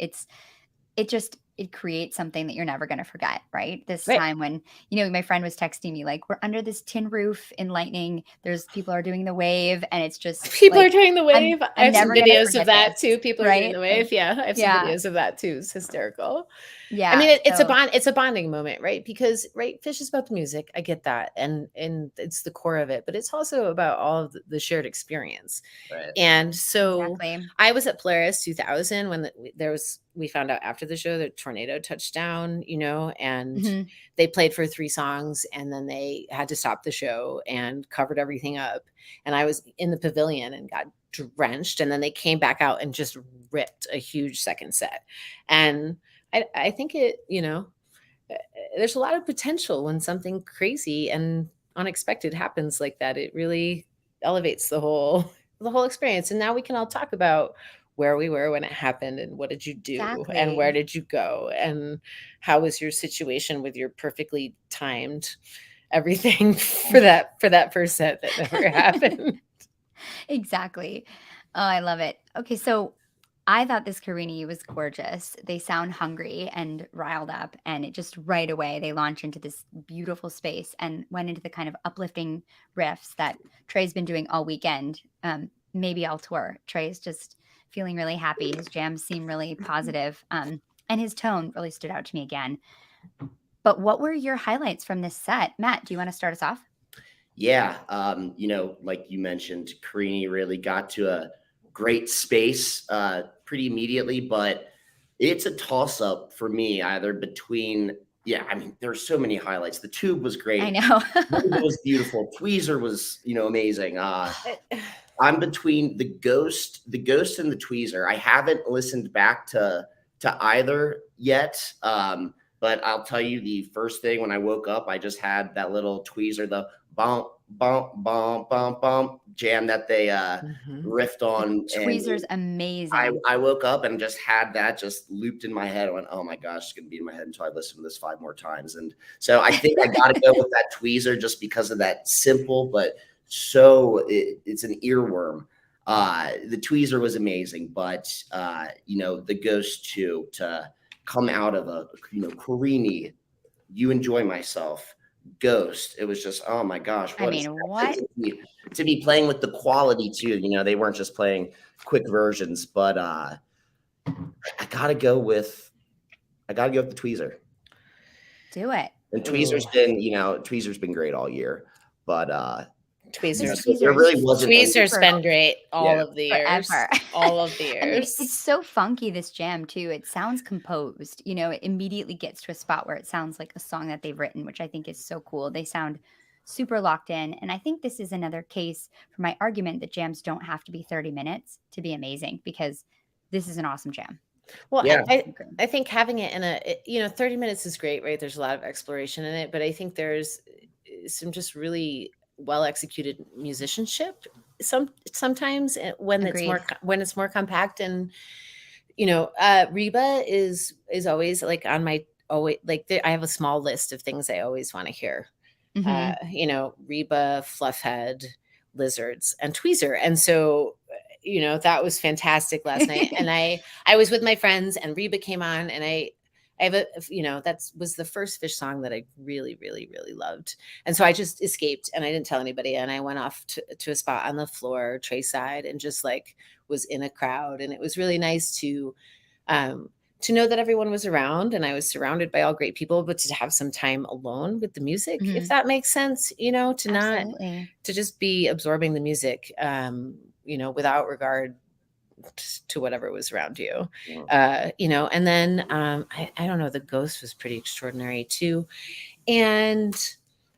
it creates something that you're never going to forget, right? This time when, my friend was texting me like, we're under this tin roof in lightning. People are doing the wave, and it's just people are doing the wave. I have some videos of that too. People are doing the wave. Yeah. I have some videos of that too. It's hysterical. Yeah. I mean, it's a bonding moment, right? Because Fish is about the music. I get that. And it's the core of it, but it's also about all of the shared experience. Right. And so I was at Polaris 2000 when we found out after the show that tornado touched down, and they played for 3 songs, and then they had to stop the show and covered everything up. And I was in the pavilion and got drenched, and then they came back out and just ripped a huge second set. And I think there's a lot of potential when something crazy and unexpected happens like that. It really elevates the whole experience. And now we can all talk about where we were when it happened, and what did you do, and where did you go, and how was your situation with your perfectly timed everything for that first set that never happened. Exactly. Oh, I love it. Okay, so I thought this Carini was gorgeous. They sound hungry and riled up, and it just right away they launch into this beautiful space and went into the kind of uplifting riffs that Trey's been doing all weekend. Maybe I'll tour. Trey's just feeling really happy. His jams seem really positive, and his tone really stood out to me again. But what were your highlights from this set? Matt, do you want to start us off? Yeah, like you mentioned, Carini really got to a great space pretty immediately, but it's a toss-up for me either between, I mean, there's so many highlights. The Tube was great. I know. It was beautiful. Tweezer was, amazing. I'm between the Ghost and the Tweezer. I haven't listened back to either yet. But I'll tell you, the first thing when I woke up, I just had that little Tweezer, the bump, bump, bump, bump, bump jam that they riffed on. Tweezer's amazing. I woke up and just had that just looped in my head. I went, oh my gosh, it's going to be in my head until I listen to this 5 more times. And so I think I got to go with that Tweezer just because of that simple, but it's an earworm. The Tweezer was amazing, but the Ghost too, to come out of a Carini, You Enjoy Myself, Ghost, it was just, oh my gosh, what to be playing with the quality too. They weren't just playing quick versions, but I gotta go with the Tweezer. Do it. And Tweezer's been great all year, but Tweezer's there really wasn't. Tweezer's been great all of the years. Forever. All of the years. I mean, it's so funky, this jam too. It sounds composed. It immediately gets to a spot where it sounds like a song that they've written, which I think is so cool. They sound super locked in. And I think this is another case for my argument that jams don't have to be 30 minutes to be amazing, because this is an awesome jam. Well, yeah. I think having it in 30 minutes is great, right? There's a lot of exploration in it, but I think there's some just really well executed musicianship sometimes when it's more compact. And Reba is always like on my I have a small list of things I always want to hear. Reba, Fluffhead, Lizards, and Tweezer. And so that was fantastic last night. And I was with my friends and Reba came on, and I have that was the first Fish song that I really, really, really loved. And so I just escaped and I didn't tell anybody. And I went off to a spot on the floor, tray side, and just was in a crowd. And it was really nice to know that everyone was around and I was surrounded by all great people, but to have some time alone with the music, if that makes sense, to just be absorbing the music, without regard to whatever was around you, and then I don't know, the Ghost was pretty extraordinary too. And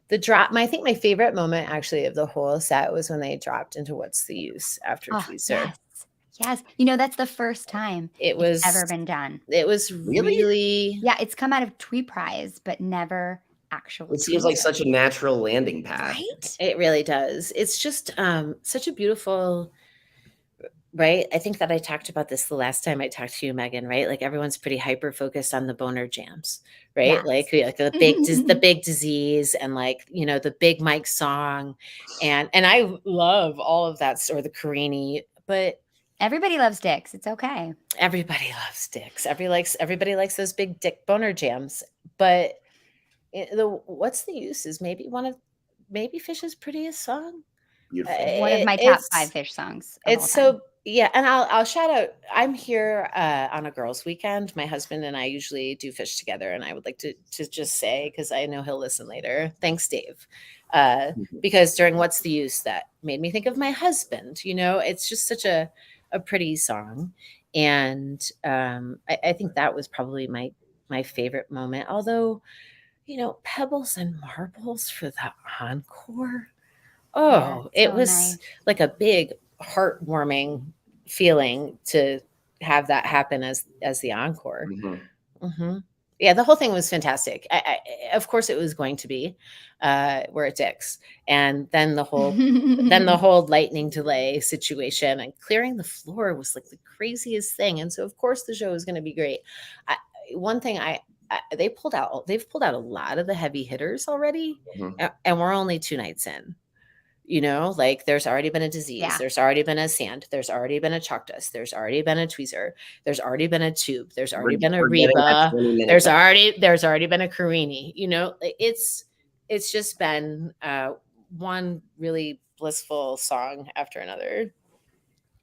the drop, I think my favorite moment actually of the whole set was when they dropped into What's the Use after Tweezer. Yes. That's the first time it's ever been done. It was really yeah, it's come out of Tweet Prize, but never actually. It seems like such a natural landing pad. Right? It really does. It's just such a beautiful, right? I think that I talked about this the last time I talked to you, Megan, right? Like everyone's pretty hyper focused on the boner jams, right? Yes. Like the big disease and the big Mike song. And I love all of that, or the Carini, but everybody loves dicks. It's okay. Everybody loves dicks. Everybody likes those big dick boner jams. But What's the Use is maybe Fish's prettiest song. Beautiful. One of my top 5 Fish songs. It's so yeah, and I'll shout out. I'm here on a girls' weekend. My husband and I usually do Fish together, and I would like to just say, because I know he'll listen later. Thanks, Dave. Because during What's the Use, that made me think of my husband. It's just such a pretty song, and I think that was probably my favorite moment. Although, Pebbles and Marbles for the encore. Oh, yeah, it was nice. Like a big heartwarming feeling to have that happen as the encore. Yeah, the whole thing was fantastic. Of course, it was going to be we're at Dick's, and then the whole lightning delay situation and clearing the floor was like the craziest thing. And so, of course, the show was going to be great. One thing they've pulled out a lot of the heavy hitters already, and we're only 2 nights in. Like there's already been a disease, Yeah. there's already been a sand, there's already been a chalk dust, there's already been a tweezer, there's already been a tube, there's already been a We're getting that reba, 20-minute there's already been a carini. It's just been one really blissful song after another.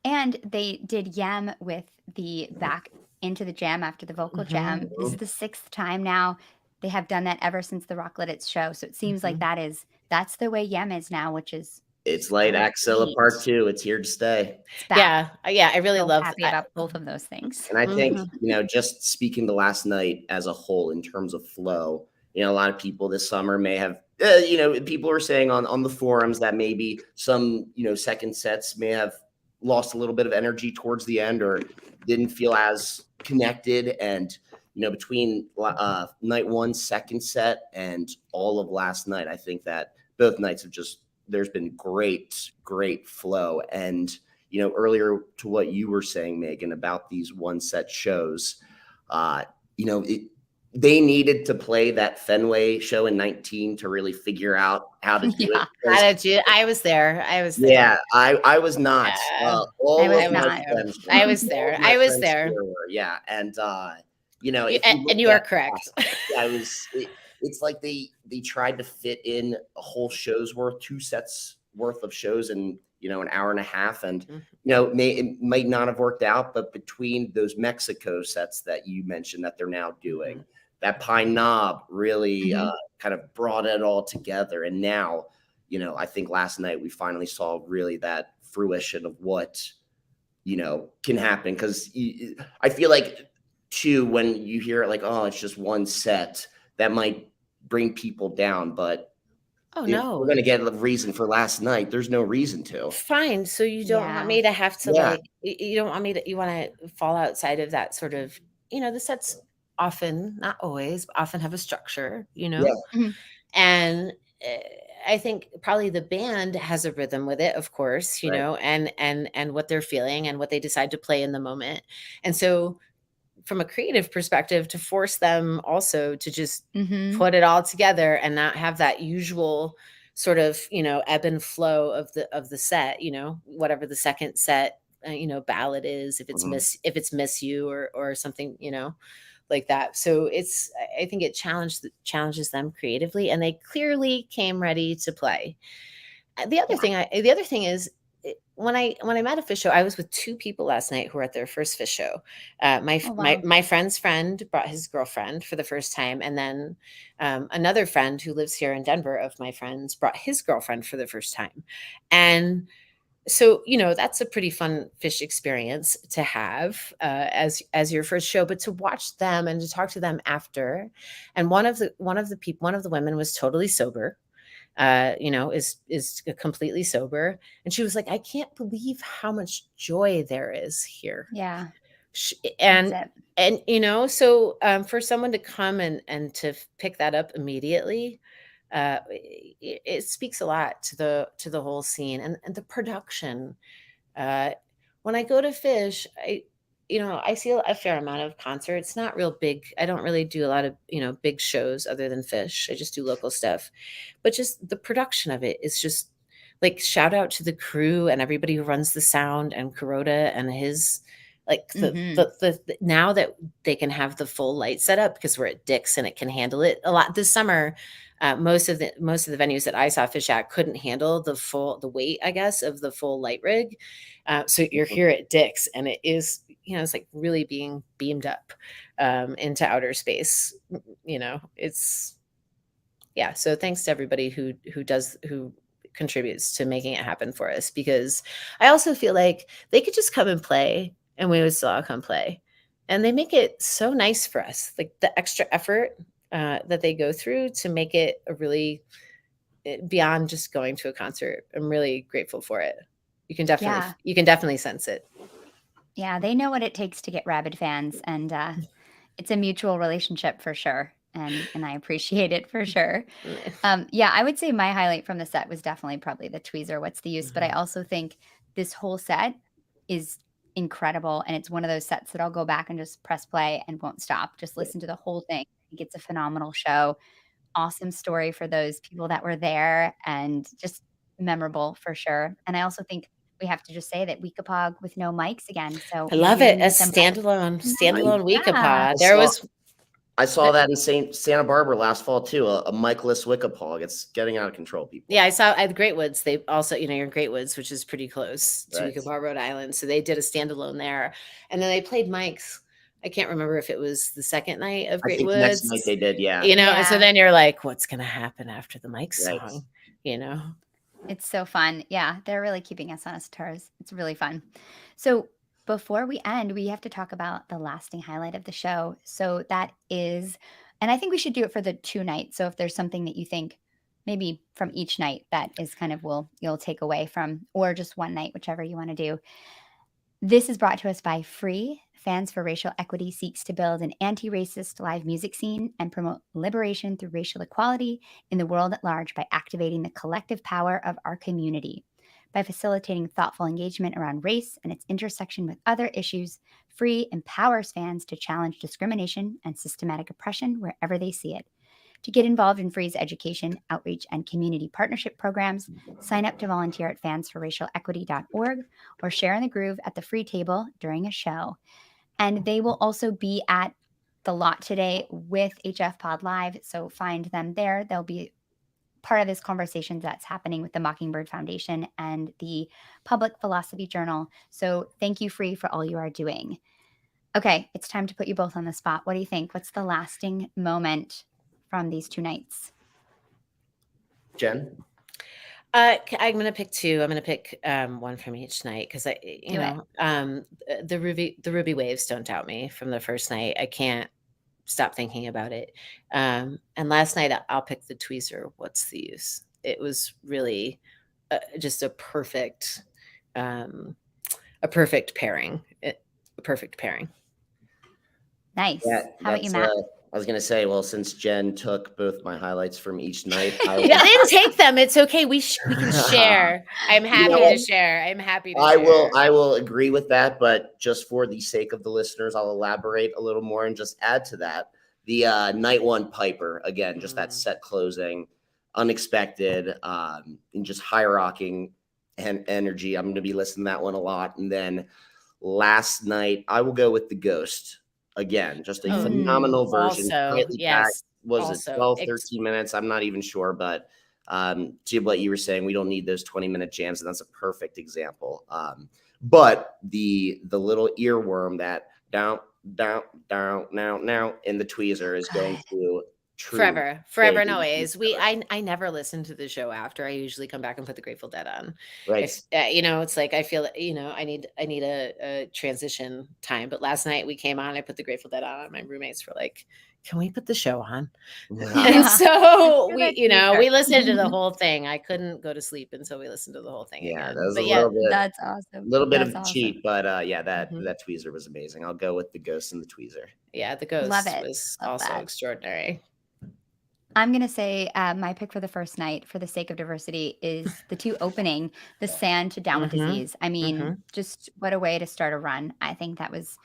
And they did Yem with the back into the jam after the vocal jam. Mhm. This is the 6th time now. They have done that ever since the Rock Lit Its show. So it seems like Mhm. that's the way Yem is now, which is It's Light Axilla great. Part 2. It's here to stay. It's back. Yeah, I really So love happy about both of those things. And I think, Mhm. just speaking to last night as a whole in terms of flow, a lot of people this summer may have, people are saying on the forums that maybe some, second sets may have lost a little bit of energy towards the end or didn't feel as connected. And, between night one, second set, and all of last night, I think that both nights have there's been great flow. And, earlier to what you were saying, Megan, about these one set shows, uh, they needed to play that Fenway show in 19 to really figure out how to do it. Yeah. How did you? I was there. Yeah, I was not. Yeah, I All was of my not. friends were. I was All there. of my I was friends there. here were. Yeah, and if you And look you are at, correct. yeah, it's like they tried to fit in a whole show's worth, 2 sets worth of shows in an hour and a half, and it might not have worked out, but between those Mexico sets that you mentioned that they're now doing, Mhm. that Pine Knob really Mhm. kind of brought it all together, and now I think last night we finally saw really that fruition of what can happen, because I feel like too, when you hear it like, oh, it's just one set, that might bring people down, but Oh if we're no. going to get a reason for last night, there's no reason to. Fine. So you don't want Yeah. me to have to Yeah, you don't want me to, you want to fall outside of that sort of, the sets often, not always, but often have a structure, yeah, Mhm. and uh, I think probably the band has a rhythm with it, of course, right. and what they're feeling and what they decide to play in the moment. And so from a creative perspective, to force them also to just Mhm. put it all together and not have that usual sort of ebb and flow of the set, whatever the second set ballad is, if it's Mhm. miss you or something like that. So I think it challenges them creatively, and they clearly came ready to play. Yeah. The other thing is, when I'm at a fish show, I was with two people last night who were at their first fish show. Oh, wow. My friend's friend brought his girlfriend for the first time, and then another friend who lives here in Denver of my friends brought his girlfriend for the first time, and so that's a pretty fun fish experience to have as your first show, but to watch them and to talk to them after. And one of the women was totally sober, is completely sober. And she was like, I can't believe how much joy there is here. Yeah. Sh That's and it. so, for someone to come and to pick that up immediately, it speaks a lot to the whole scene and the production. Uh, when I go to fish, I see a fair amount of concerts, not real big. I don't really do a lot of, big shows other than fish. I just do local stuff. But just the production of it is just like, shout out to the crew and everybody who runs the sound, and Kuroda and his, like, Mhm. now that they can have the full light setup because we're at Dick's and it can handle it a lot this summer. Most of the venues that I saw fish at couldn't handle the weight, I guess, of the full light rig. So you're here at Dick's, and it is, it's like really being beamed up into outer space. It's, yeah. So thanks to everybody who contributes to making it happen for us, because I also feel like they could just come and play and we would still all come play, and they make it so nice for us, like the extra effort that they go through to make it a really, beyond just going to a concert. I'm really grateful for it. Yeah. You can definitely sense it. Yeah, they know what it takes to get rabid fans, and, it's a mutual relationship for sure, and I appreciate it for sure. Yeah, I would say my highlight from the set was definitely probably the tweezer, "What's the use?" But I Mhm. also think this whole set is incredible, and it's one of those sets that I'll go back and just press play and won't stop. Just listen to the whole thing. I think it's a phenomenal show. Awesome story for those people that were there, and just memorable for sure. And I also think we have to just say that Weekapog with no mics again. So I maybe love we it. A need them back. standalone Yeah. Weekapod. I There saw was I saw that in Santa Barbara last fall too. A Michaelis Wickapog. It's getting out of control, people. Yeah, I saw at Great Woods. They also, you're in Great Woods, which is pretty close to Right. Weekapaw, Rhode Island. So they did a standalone there, and then they played Mike's. I can't remember if it was the second night of I Great think next night Woods, they did. Yeah. and so Yeah. then you're like, what's gonna happen after the Mike Right. song? It's so fun. Yeah, they're really keeping us on our toes. It's really fun. So before we end, we have to talk about the lasting highlight of the show. So that is, and I think we should do it for the 2 nights. So if there's something that you think maybe from each night that is kind of you'll take away from, or just one night, whichever you want to do. This is brought to us by Free. Fans for Racial Equity seeks to build an anti-racist live music scene and promote liberation through racial equality in the world at large by activating the collective power of our community. By facilitating thoughtful engagement around race and its intersection with other issues, Free empowers fans to challenge discrimination and systematic oppression wherever they see it. To get involved in Free's education, outreach, and community partnership programs, sign up to volunteer at fansforracialequity.org or share in the groove at the Free table during a show. And they will also be at the lot today with HFPod Live, so find them there. They'll be part of this conversation that's happening with the Mockingbird Foundation and the Public Philosophy Journal. So thank you, Free, for all you are doing. Okay, it's time to put you both on the spot. What do you think? What's the lasting moment from these 2 nights? Jen? I'm going to pick two. I'm going to pick one from each night because the Ruby Waves don't doubt me from the first night. I can't stop thinking about it. And last night I'll pick the tweezer. What's the use? It was really just a perfect pairing. A perfect pairing. Nice. Yeah, How about you, Matt? I was gonna say, well, since Jen took both my highlights from each night, I didn't take them. It's okay. We can share. I'm happy to share. I will agree with that, but just for the sake of the listeners, I'll elaborate a little more and just add to that. The night one Piper, again, just that set closing, unexpected, and just high rocking and energy. I'm gonna be listening to that one a lot. And then last night, I will go with the Ghost. Again, just a phenomenal version. Also, yes. Was it 12, 13 minutes? I'm not even sure, but to what you were saying, we don't need those 20-minute jams, and that's a perfect example. But the little earworm that down, now in the tweezer is going to forever and always. I never listen to the show after. I usually come back and put the Grateful Dead on. Right. It's like I feel I need a transition time. But last night we came on. I put the Grateful Dead on. My roommates were like, "Can we put the show on?" And so we listened to the whole thing. I couldn't go to sleep until we listened to the whole thing. Yeah, again. that was but a little bit. That's awesome. A little bit of a cheat, but that tweezer was amazing. I'll go with the Ghost and the tweezer. Yeah, the Ghost was also extraordinary. I'm going to say my pick for the first night, for the sake of diversity, is the 2 opening, The Sand to Down with Disease. I mean, just what a way to start a run. I think that was,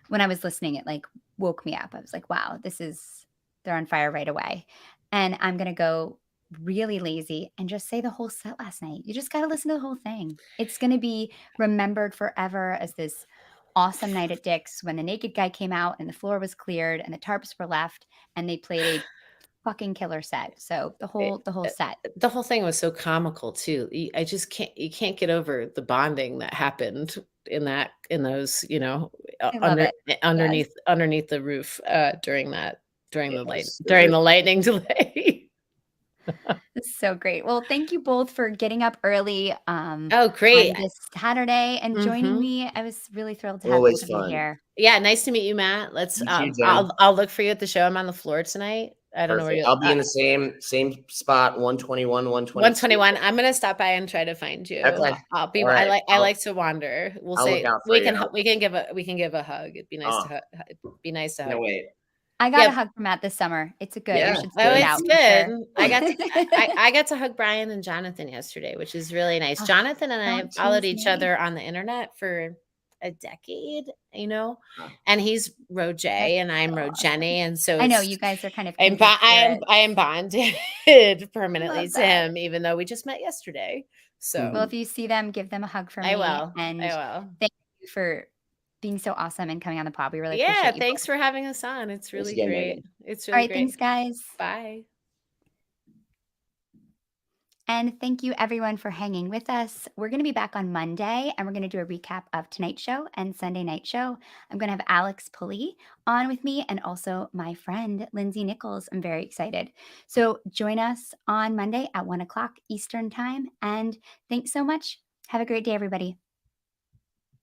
when I was listening, it like woke me up. I was like, wow, they're on fire right away. And I'm going to go really lazy and just say the whole set last night. You just got to listen to the whole thing. It's going to be remembered forever as this awesome night at Dick's when the naked guy came out and the floor was cleared and the tarps were left and they played a fucking killer set. So the whole set, the whole thing was so comical too. You can't get over the bonding that happened in those underneath the roof during the lightning delay. It's so great. Well, thank you both for getting up early. Great. On this Saturday and joining me. I was really thrilled to have both of you here. Yeah, nice to meet you, Matt. Let's. I'll look for you at the show. I'm on the floor tonight. I don't know where I'll be in the same spot, 121, 121. I'm gonna stop by and try to find you. Okay. I'll be. Right. I like to wander. We'll say we can give a hug. It'd be nice to hug. No, wait. I got a hug from Matt this summer. It's good. Yeah. You should stay it out. It's good. Sure. I got to hug Brian and Jonathan yesterday, which is really nice. Jonathan and I followed each other on the internet for a decade, you know, Huh. and he's Ro J and I'm so Ro awesome. Jenny. And so I know it's, you guys are kind of I'm, kindred spirits. I am bonded permanently Love to that. him, even though we just met yesterday. So Well, if you see them, give them a hug for I me, will. and I will. thank you for being so awesome and coming on the pod. We really Yeah. appreciate you Thanks both. for having us on. It's Thanks really again, great. Megan. It's All really right, thanks, great. guys. Bye. And thank you, everyone, for hanging with us. We're going to be back on Monday, and we're going to do a recap of tonight's show and Sunday night show. I'm going to have Alex Pulley on with me and also my friend, Lindsay Nichols. I'm very excited. So join us on Monday at 1 o'clock Eastern Time. And thanks so much. Have a great day, everybody.